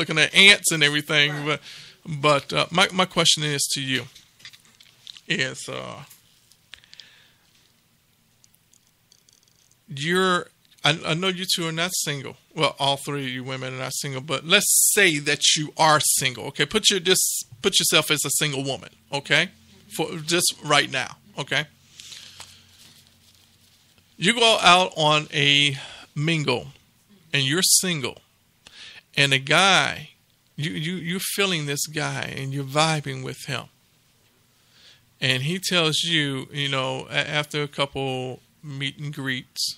looking at ants and everything. Right. But my question is to you is I know you two are not single. Well, all three of you women are not single, but let's say that you are single. Okay, put yourself as a single woman. Okay, for just right now. Okay, you go out on a mingle, and you're single, and a guy, you're feeling this guy, and you're vibing with him, and he tells you, after a couple meet and greets.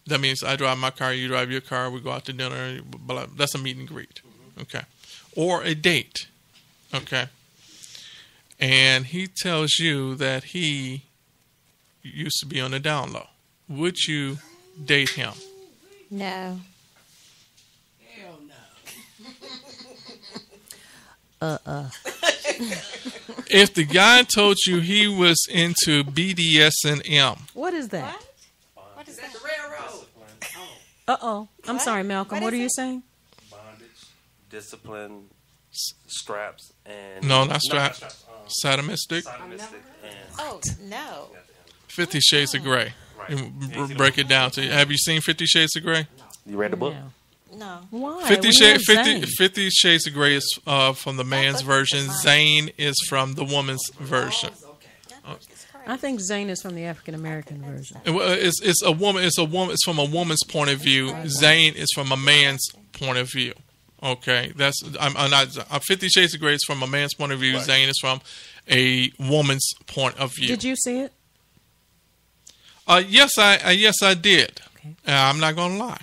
That means I drive my car, you drive your car, we go out to dinner. Blah, that's a meet and greet, okay, or a date, okay. And he tells you that he used to be on the down low. Would you date him? No. Hell no. If the guy told you he was into BDSM, what is that? What? What is that? The railroad. I'm sorry, Malcolm. What are you saying? Bondage, discipline, straps, and no, not straps. Sadomastic. Oh, no. 50 Shades of Grey. Right. Break it down to you. Have you seen 50 Shades of Grey? You read the book? No. Why? 50 Shades of Grey is from the man's version. Zane is from the woman's version. I think Zane is from the African American version. It's a woman. It's from a woman's point of view. Zane is from a man's point of view. Okay, I'm not. 50 Shades of Grey is from a man's point of view. Right. Zane is from a woman's point of view. Did you see it? Yes, I did. Okay. I'm not gonna lie.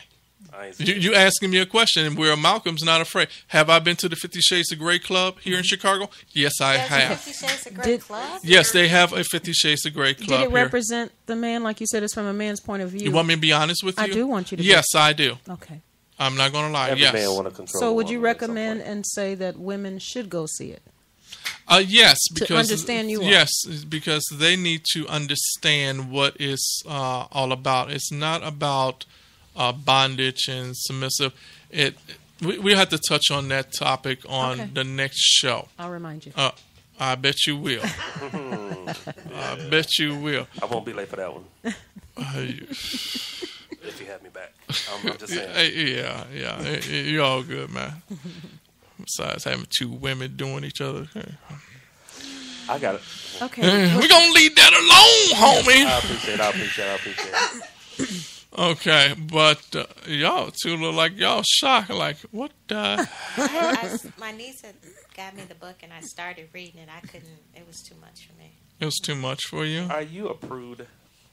You asking me a question where Malcolm's not afraid. Have I been to the 50 Shades of Grey club here in Chicago? Yes, I have. 50 Shades of Grey club? Yes, they have a 50 Shades of Grey club. Did it represent the man, like you said, it's from a man's point of view? You want me to be honest with you? I do want you to. Yes, I do. Okay. I'm not going to lie. Every yes. man want to control. So, would you recommend and say that women should go see it? Yes, because to understand you. Yes, because they need to understand what it's all about. It's not about bondage and submissive. We have to touch on that topic on the next show. I'll remind you. I bet you will. I bet you will. I won't be late for that one. If you have me back, I'm just saying. Yeah. You're all good, man. Besides having two women doing each other. I got it. Okay. We're going to leave that alone, homie. I appreciate it. Okay, but y'all two look like y'all shocked. Like, what the heck? My niece had got me the book, and I started reading it. I couldn't. It was too much for me. It was too much for you? Are you a prude?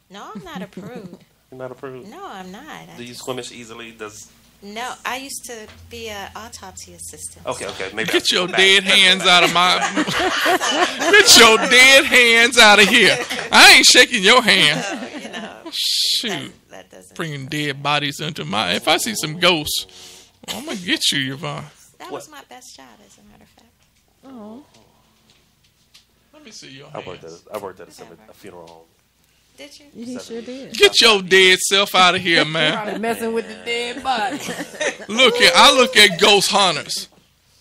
No, I'm not a prude. You're not a prude? No, I'm not. Do you squeamish easily? No, I used to be an autopsy assistant. Okay. Maybe get your dead hands out of my. Get your dead hands out of here. I ain't shaking your hand. Shoot. That doesn't. Bringing dead bodies into my. If I see some ghosts, I'm gonna get you, Yvonne. That was my best job, as a matter of fact. Oh. Let me see your I worked at a funeral home. Did you? You sure did. Get your dead self out of here, man. Probably messing with the dead body. I look at ghost hunters.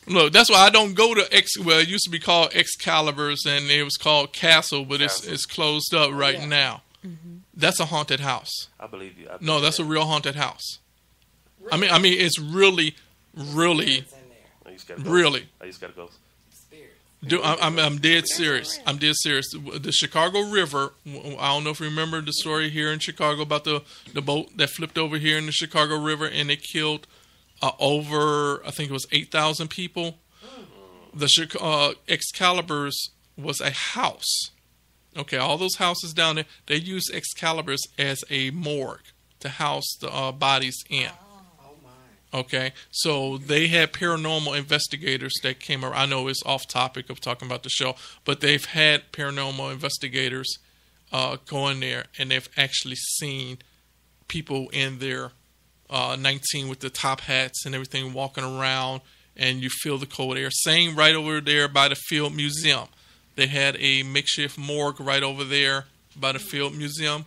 Look, that's why I don't go to it used to be called Excalibur's, and it was called Castle, but it's closed up right now. Mm-hmm. That's a haunted house. I believe you. No, that's a real haunted house. Really? I mean, it's really. Really. I used to got a ghost. I'm dead serious. I'm dead serious. The Chicago River. I don't know if you remember the story here in Chicago about the boat that flipped over here in the Chicago River and it killed over, I think it was 8,000 people. The Excalibur's was a house. Okay, all those houses down there, they use Excalibur's as a morgue to house the bodies in. Okay, so they had paranormal investigators that came around. I know it's off topic of talking about the show, but they've had paranormal investigators go in there, and they've actually seen people in there, 19 with the top hats and everything, walking around, and you feel the cold air. Same right over there by the Field Museum. They had a makeshift morgue right over there by the Field Museum.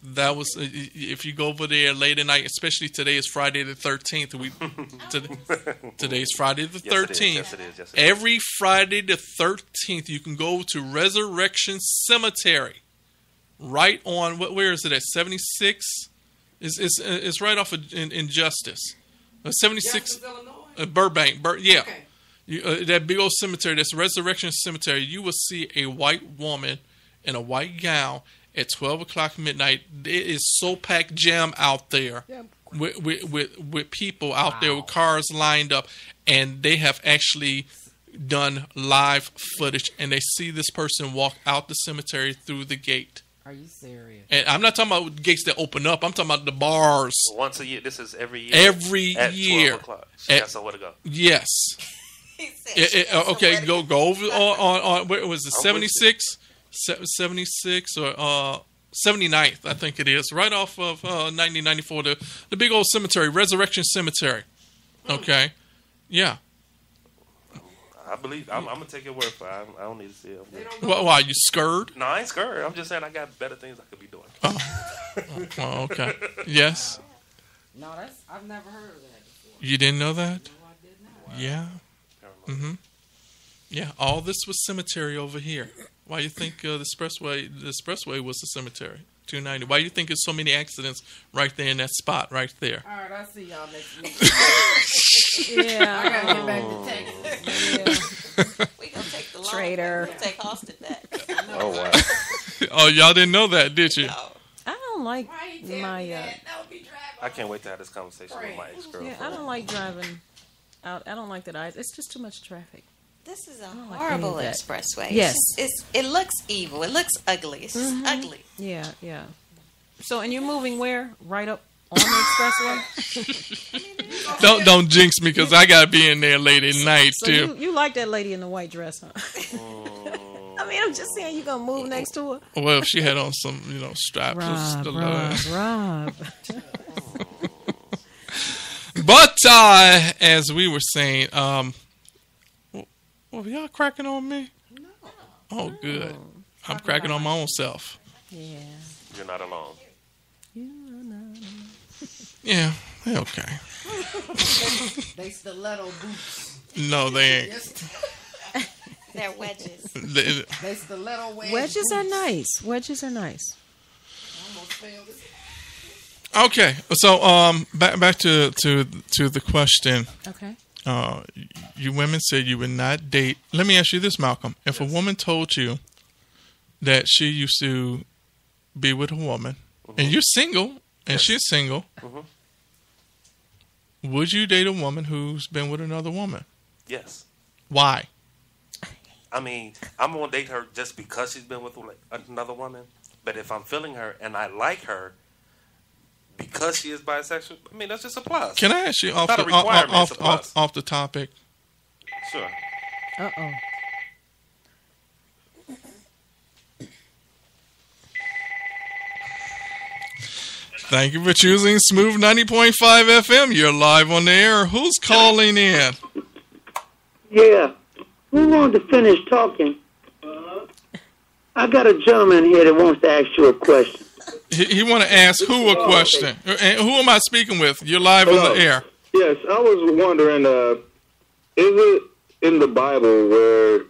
That was if you go over there late at night, especially today is Friday the 13th. Today's Friday the 13th. Yes, it is. Yes, it is. Every Friday the 13th, you can go to Resurrection Cemetery, right on where is it at 76? It's right off of Injustice, 76 Burbank. Yeah. Okay. That big old cemetery, that's Resurrection Cemetery. You will see a white woman in a white gown at 12 o'clock midnight. It is so packed jam out there with people out there with cars lined up, and they have actually done live footage, and they see this person walk out the cemetery through the gate. Are you serious? And I'm not talking about gates that open up. I'm talking about the bars. Once a year. This is every year. Every at year. 12 o'clock. She got somewhere to go. Yes. Okay, go over on where was it? 76, 76 or 79th, I think it is, right off of 1994. The big old cemetery, Resurrection Cemetery. Okay, yeah. I believe. I'm gonna take your word for it. I don't need to see it. Why you scared? No, I ain't scared. I'm just saying I got better things I could be doing. Oh, okay. Yes. No, I've never heard of that before. You didn't know that? No, I did not. Yeah. Mm-hmm. Yeah. All this was cemetery over here. Why you think the expressway was the cemetery? 290. Why you think there's so many accidents right there in that spot right there? All right, I'll see y'all next week. Yeah. I gotta get back to Texas. We gonna take the long Traitor. We'll take Austin back. Oh wow. Oh, y'all didn't know that, did you? No. I don't like Why you tell my me that? Don't be driving. I can't wait to have this conversation with my ex-girlfriend. yeah. I don't like driving out. I don't like that. It's just too much traffic. This is a like horrible any of that. expressway. Yes. It looks evil. It looks ugly. It's just ugly. Yeah, yeah. So, and you're moving where? Right up on the expressway. Don't jinx me because I gotta be in there late at night So too. you like that lady in the white dress, huh? I mean, I'm just saying, you gonna move next to her? Well, if she had on some, straps. Rob. But as we were saying, y'all cracking on me? No. Oh, good. I'm cracking on my own self. Yeah. You're not alone. Yeah. Okay. They stiletto boots. No, they ain't. They're wedges. They- They stiletto Wedges are nice. Wedges are nice. Almost failed it. Okay, so back to the question. Okay. You women said you would not date. Let me ask you this, Malcolm. If a woman told you that she used to be with a woman, and you're single, and she's single, would you date a woman who's been with another woman? Yes. Why? I mean, I'm gonna date her just because she's been with another woman. But if I'm feeling her and I like her because she is bisexual, I mean that's just a plus. Can I ask you off Not the, a requirement, it's a plus. off the topic? Sure. Uh-oh. Thank you for choosing Smooth 90.5 FM. You're live on the air. Who's calling in? Yeah. Who wanted to finish talking? I got a gentleman here that wants to ask you a question. He want to ask who a question. And who am I speaking with? You're live on the air. Yes, I was wondering, is it in the Bible where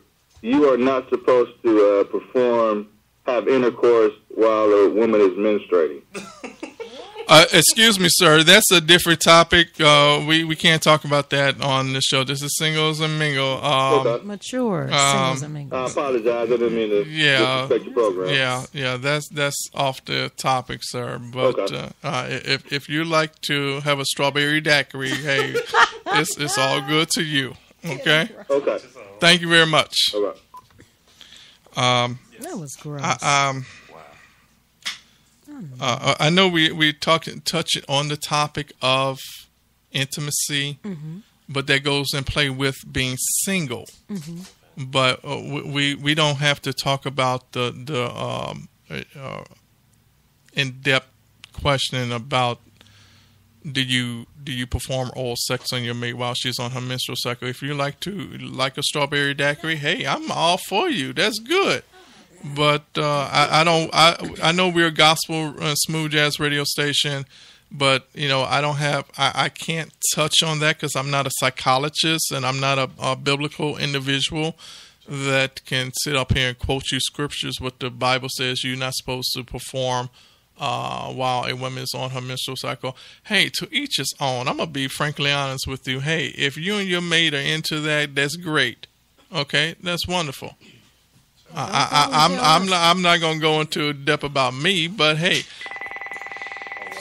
you are not supposed to have intercourse while a woman is menstruating? Excuse me, sir. That's a different topic. We can't talk about that on the show. This is Singles and Mingle. Okay. Mature singles and mingles. I apologize. I didn't mean to disrespect your program. Yeah. That's off the topic, sir. But Okay. If you like to have a strawberry daiquiri, hey, it's all good to you. Okay. Okay. Thank you very much. Okay. That was gross. I know we touch on the topic of intimacy, but that goes in play with being single. But we don't have to talk about the in-depth questioning about do you perform oral sex on your mate while she's on her menstrual cycle. If you like a strawberry daiquiri, hey, I'm all for you. That's good. but I don't. I know we're a gospel smooth jazz radio station, but I don't have. I can't touch on that because I'm not a psychologist and I'm not a biblical individual that can sit up here and quote you scriptures. What the Bible says you're not supposed to perform while a woman is on her menstrual cycle. Hey, to each his own. I'm gonna be frankly honest with you. Hey, if you and your mate are into that, that's great. Okay, that's wonderful. I'm not gonna go into depth about me, but hey,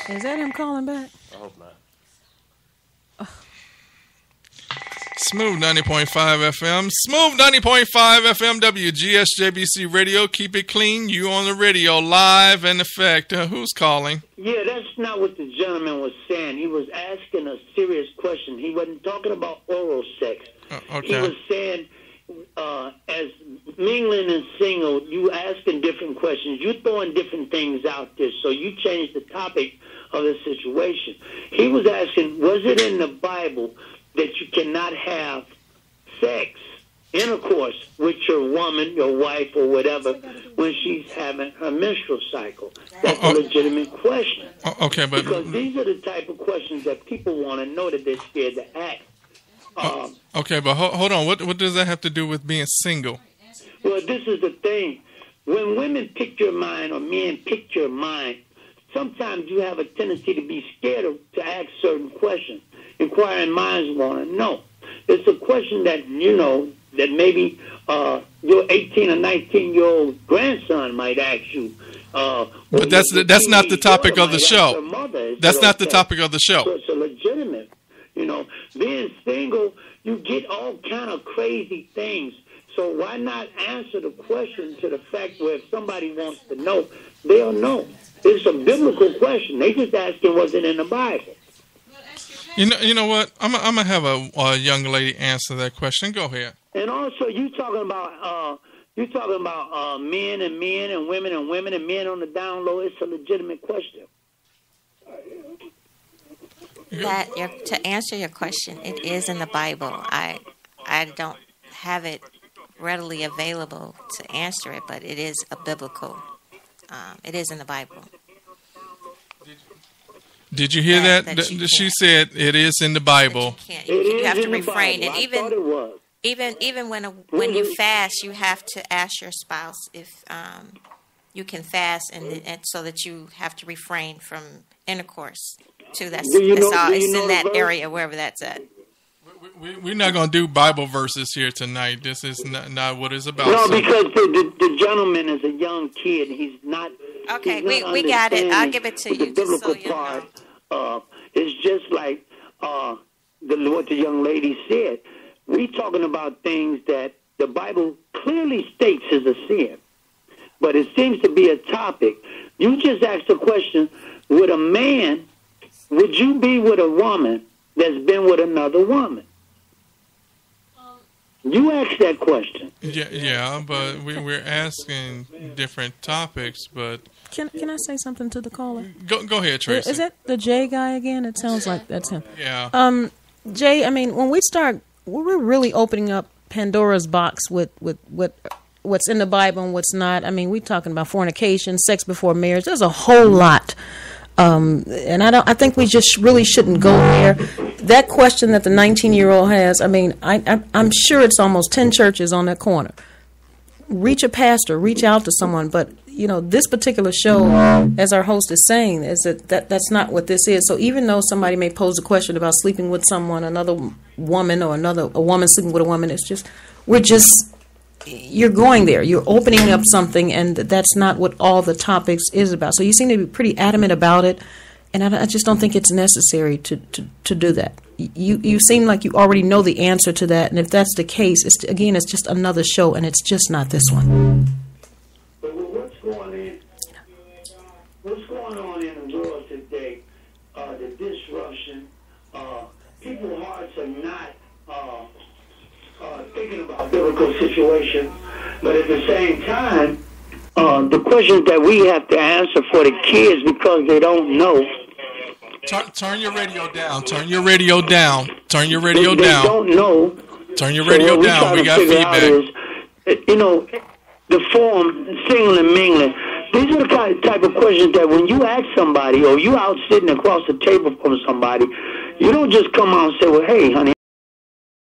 is that him calling back? I hope not. Smooth 90.5 FM. Smooth 90.5 FM WGSJBC Radio. Keep it clean. You on the radio, live in effect. Who's calling? Yeah, that's not what the gentleman was saying. He was asking a serious question. He wasn't talking about oral sex. Okay. He was saying, as mingling and single, you asking different questions. You throwing different things out there, so you changed the topic of the situation. He was asking, was it in the Bible that you cannot have sex, intercourse with your woman, your wife, or whatever when she's having her menstrual cycle? That's a legitimate question. Okay, but because these are the type of questions that people want to know that they're scared to ask. Okay, but hold on. What does that have to do with being single? Well, this is the thing. When women pick your mind or men pick your mind, sometimes you have a tendency to be scared to ask certain questions. Inquiring minds want to know. It's a question that, that maybe your 18 or 19-year-old grandson might ask you. But that's not the topic of the show. That's not the topic of the show. So it's a legitimate. Being single, you get all kind of crazy things. So why not answer the question to the fact where if somebody wants to know, they'll know. It's a biblical question. They just asking, was it in the Bible? You know what? I'm gonna have a young lady answer that question. Go ahead. And also, you talking about men and men and women and women and men on the down low. It's a legitimate question. To answer your question, it is in the Bible. I don't have it readily available to answer it, but it is a biblical. It is in the Bible. Did you hear that? She said it is in the Bible. You have to refrain, and even when you fast, you have to ask your spouse if you can fast, and so that you have to refrain from intercourse. Too. It's in that area, wherever that's at. We're not going to do Bible verses here tonight. This is not what it's about. No, because the gentleman is a young kid. He's not. Okay, we got it. I'll give it to you. The biblical part is just like what the young lady said. We're talking about things that the Bible clearly states is a sin, but it seems to be a topic. You just asked the question: would a man? Would you be with a woman that's been with another woman? You asked that question. Yeah, but we're asking different topics. But can I say something to the caller? Go ahead, Tracy. Is that the Jay guy again? It sounds like that's him. Yeah. Jay, I mean, when we're really opening up Pandora's box with what's in the Bible and what's not. I mean, we're talking about fornication, sex before marriage. There's a whole lot. And I think we just really shouldn't go there. That question that the 19-year-old has, I mean, I'm sure it's almost 10 churches on that corner. Reach a pastor, reach out to someone. But, this particular show, as our host is saying, is that's not what this is. So even though somebody may pose a question about sleeping with someone, another woman, or a woman sleeping with a woman, you're going there. You're opening up something, and that's not what all the topics is about. So you seem to be pretty adamant about it, and I just don't think it's necessary to do that. You seem like you already know the answer to that, and if that's the case, it's just another show, and it's just not this one. But what's going on in the world today? The disruption. People's hearts are not thinking about biblical situation, but at the same time, the questions that we have to answer for the kids because they don't know. Turn your radio down. Turn your radio down. Turn your radio down. They don't know. Turn your radio down. We got feedback. the form single and mingling. These are the type of questions that when you ask somebody or you out sitting across the table from somebody, you don't just come out and say, well, hey, honey,